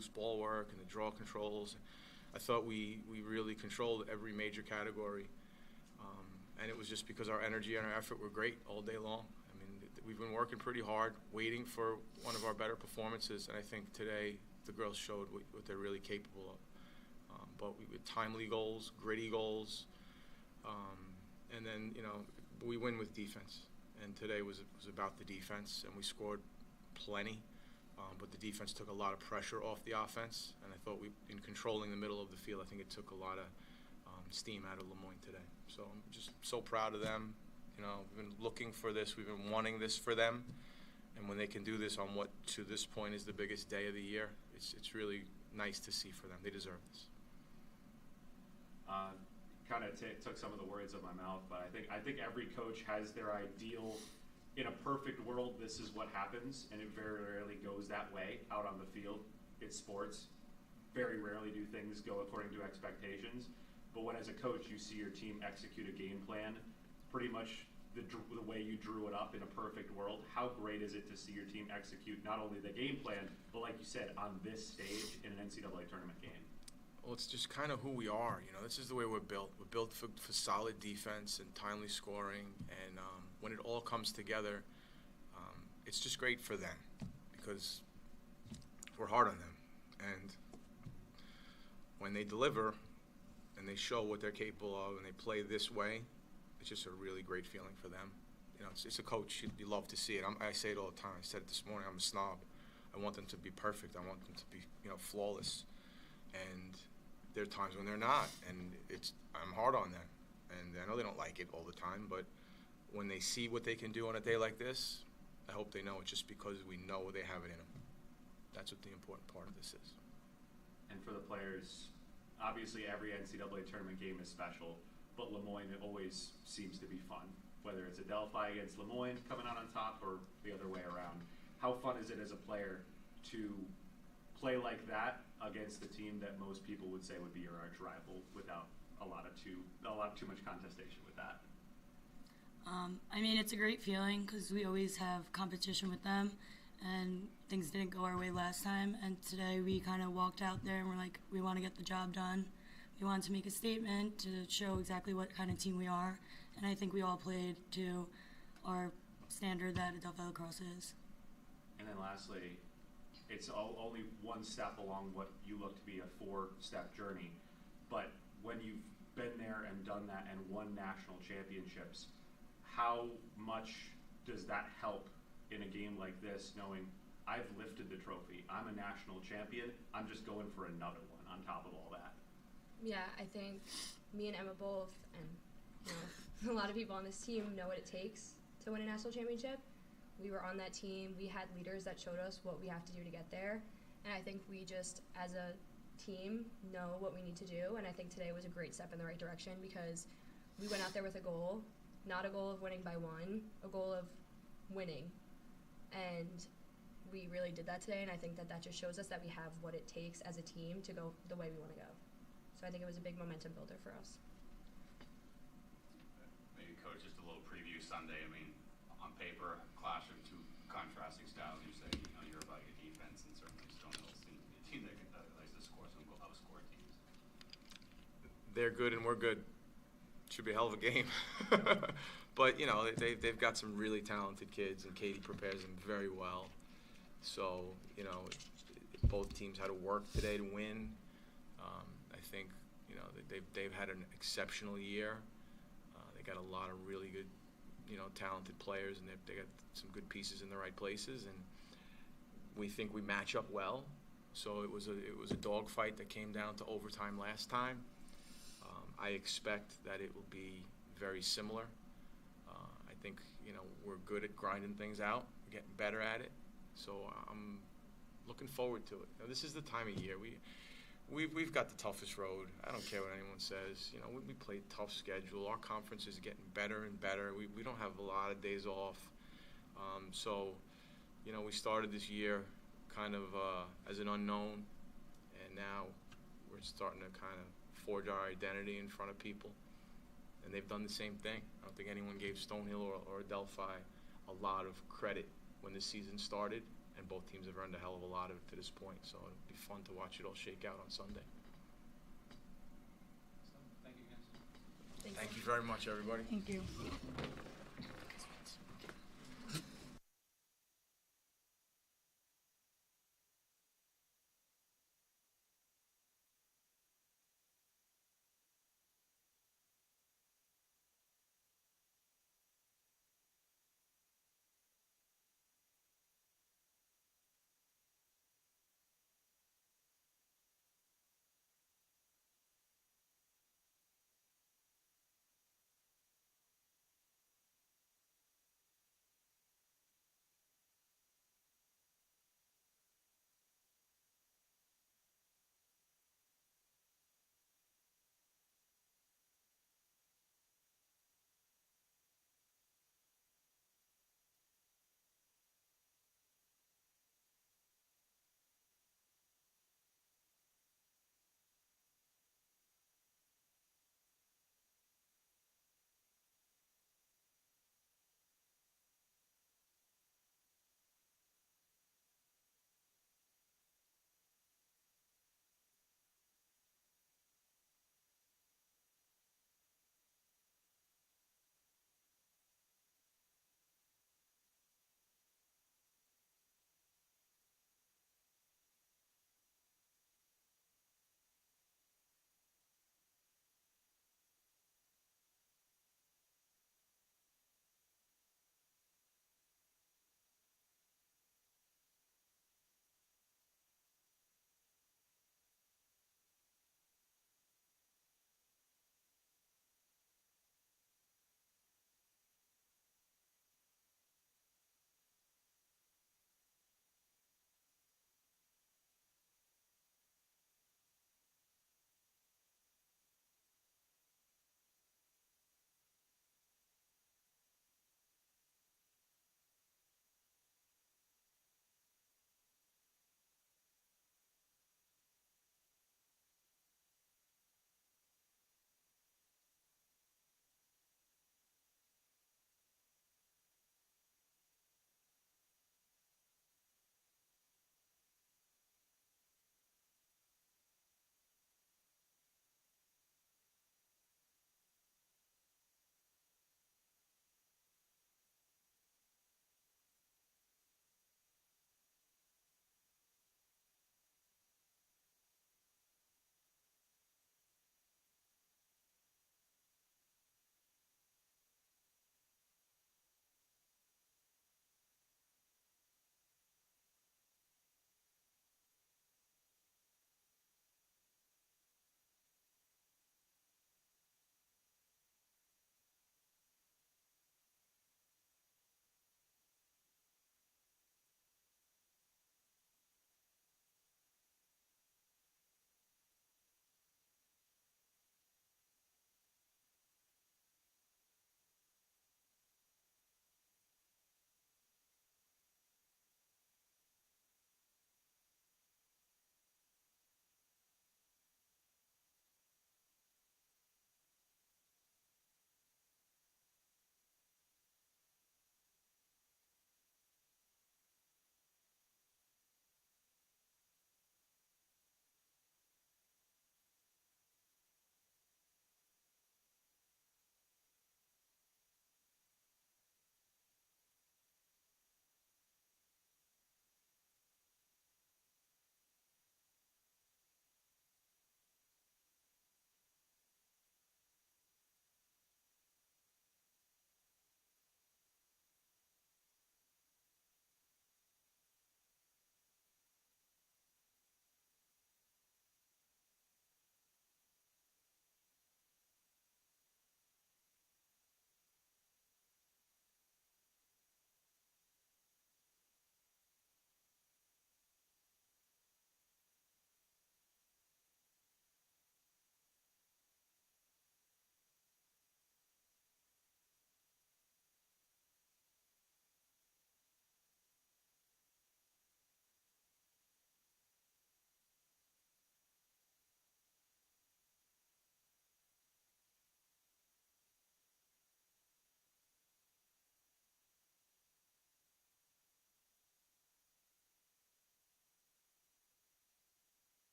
loose ball work and the draw controls. I thought we really controlled every major category. And it was just because our energy and our effort were great all day long. I mean, we've been working pretty hard, waiting for one of our better performances, and I think today the girls showed what they're really capable of. But we with timely goals, gritty goals, and then, we win with defense. And today was about the defense, and we scored plenty. But the defense took a lot of pressure off the offense, and I thought in controlling the middle of the field, I think it took a lot of steam out of Moyne today. So I'm just so proud of them. We've been looking for this. We've been wanting this for them. And when they can do this on what, to this point, is the biggest day of the year, it's really nice to see for them. They deserve this. Kind of took some of the words out of my mouth, but I think every coach has their ideal. In a perfect world, this is what happens, and it very rarely goes that way out on the field. It's sports. Very rarely do things go according to expectations. But when, as a coach, you see your team execute a game plan, pretty much the way you drew it up in a perfect world, how great is it to see your team execute not only the game plan, but like you said, on this stage in an NCAA tournament game? Well, it's just kind of who we are. This is the way we're built. We're built for solid defense and timely scoring. And when it all comes together, it's just great for them because we're hard on them. And when they deliver and they show what they're capable of and they play this way, it's just a really great feeling for them. It's a coach. You love to see it. I say it all the time. I said it this morning. I'm a snob. I want them to be perfect. I want them to be, flawless. And there are times when they're not, and I'm hard on them. And I know they don't like it all the time, but when they see what they can do on a day like this, I hope they know it's just because we know they have it in them. That's what the important part of this is. And for the players, obviously every NCAA tournament game is special, but Moyne always seems to be fun, whether it's Adelphi against Moyne coming out on top or the other way around. How fun is it as a player to play like that against the team that most people would say would be your arch rival without a lot too much contestation with that? It's a great feeling because we always have competition with them, and things didn't go our way last time. And today we kind of walked out there and we're like, we want to get the job done. We wanted to make a statement to show exactly what kind of team we are, and I think we all played to our standard that Adelphi Lacrosse is. And then lastly, it's only one step along what you look to be a 4-step journey, but when you've been there and done that and won national championships, how much does that help in a game like this, knowing I've lifted the trophy, I'm a national champion, I'm just going for another one on top of all that? Yeah, I think me and Emma both, and a lot of people on this team know what it takes to win a national championship. We were on that team. We had leaders that showed us what we have to do to get there. And I think we just, as a team, know what we need to do. And I think today was a great step in the right direction because we went out there with a goal, not a goal of winning by one, a goal of winning. And we really did that today. And I think that just shows us that we have what it takes as a team to go the way we want to go. So I think it was a big momentum builder for us. Maybe, Coach, just a little preview Sunday. On paper, clash of two contrasting styles. You say, you're about your defense, and certainly Stonehill's a team that likes to score, some outscore teams. They're good and we're good. Should be a hell of a game. But, they've got some really talented kids, and Katie prepares them very well. So, both teams had to work today to win. I think, they've had an exceptional year. They got a lot of really good, talented players, and they got some good pieces in the right places, and we think we match up well. So it was a dogfight that came down to overtime last time. I expect that it will be very similar. I think we're good at grinding things out, getting better at it. So I'm looking forward to it. This is the time of year we've got the toughest road. I don't care what anyone says. We play a tough schedule. Our conference is getting better and better. We don't have a lot of days off. So, we started this year kind of as an unknown, and now we're starting to kind of forge our identity in front of people. And they've done the same thing. I don't think anyone gave Stonehill or Adelphi a lot of credit when the season started, and both teams have earned a hell of a lot of it to this point. So it'll be fun to watch it all shake out on Sunday. So, thank you, guys. Thank you very much, everybody. Thank you.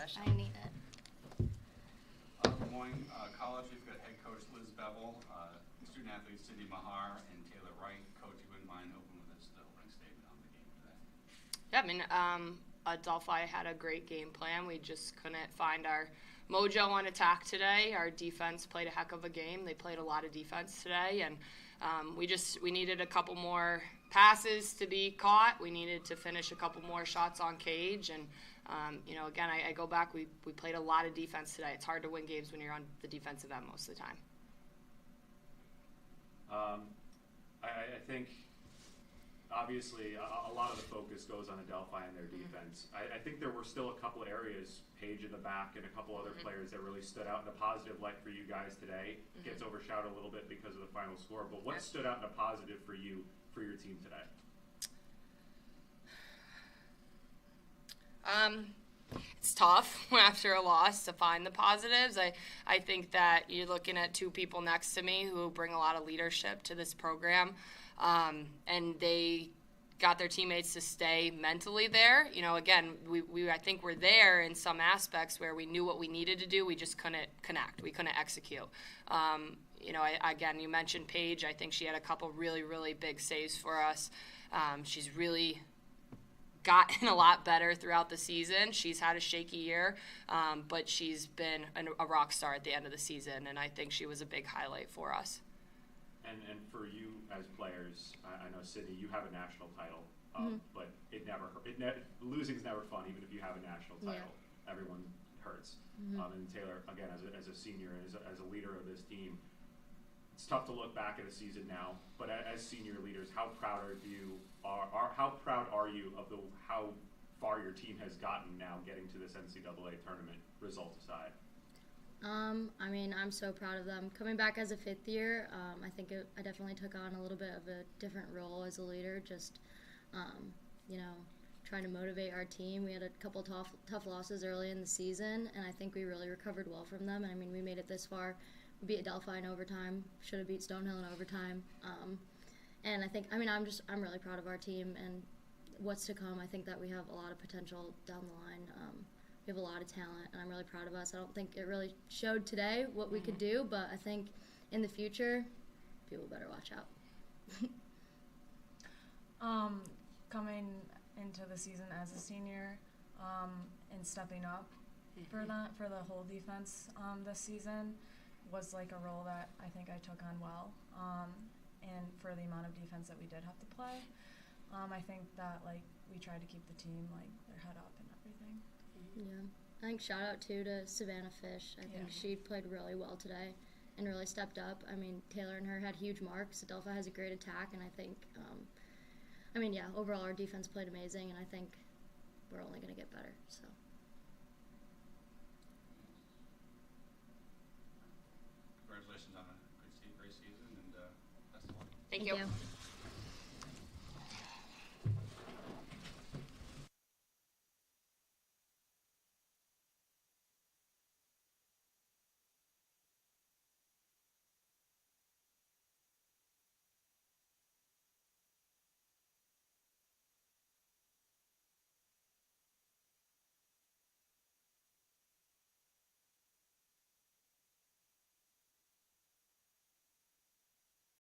professional. I need it. Moyne College, we've got head coach Liz Bevel, student athletes Cindy Mahar and Taylor Wright. Coach, you wouldn't mind opening with us the opening statement on the game today? Yeah, I mean, Adelphi had a great game plan. We just couldn't find our mojo on attack today. Our defense played a heck of a game. They played a lot of defense today, and we needed a couple more passes to be caught. We needed to finish a couple more shots on cage, and again, I go back. We played a lot of defense today. It's hard to win games when you're on the defensive end most of the time. I think obviously a lot of the focus goes on Adelphi and their defense. I think there were still a couple areas, Paige in the back and a couple other players that really stood out in a positive light for you guys today. Gets overshadowed a little bit because of the final score, but what stood out in a positive for you, for your team today? It's tough after a loss to find the positives. I think that you're looking at two people next to me who bring a lot of leadership to this program, and they got their teammates to stay mentally there. Again, I think we're there in some aspects where we knew what we needed to do. We just couldn't connect. We couldn't execute. Again, you mentioned Paige. I think she had a couple really, really big saves for us. She's really gotten a lot better throughout the season. She's had a shaky year, but she's been a rock star at the end of the season, and I think she was a big highlight for us. And for you as players, I know Sydney, you have a national title, but losing's never fun, even if you have a national title. Yeah. Everyone hurts. And Taylor, again, as a senior, as a leader of this team, it's tough to look back at a season now, but as senior leaders, how proud are you of how far your team has gotten now, getting to this NCAA tournament, results aside? I'm so proud of them. Coming back as a fifth year, I think I definitely took on a little bit of a different role as a leader, just, trying to motivate our team. We had a couple tough losses early in the season, and I think we really recovered well from them. I mean, we made it this far. We beat Adelphi in overtime, should have beat Stonehill in overtime. And I think, I'm really proud of our team and what's to come. I think that we have a lot of potential down the line. We have a lot of talent, and I'm really proud of us. I don't think it really showed today what we could do, but I think in the future, people better watch out. Coming into the season as a senior and stepping up for the whole defense this season was like a role that I think I took on well. And for the amount of defense that we did have to play, I think that we tried to keep the team their head up and everything. Yeah, I think shout out too to Savannah Fish. I think she played really well today and really stepped up. I mean, Taylor and her had huge marks. Adelphi has a great attack, and I think, overall our defense played amazing, and I think we're only going to get better. So. Congratulations on a great season, and best of luck. Thank you.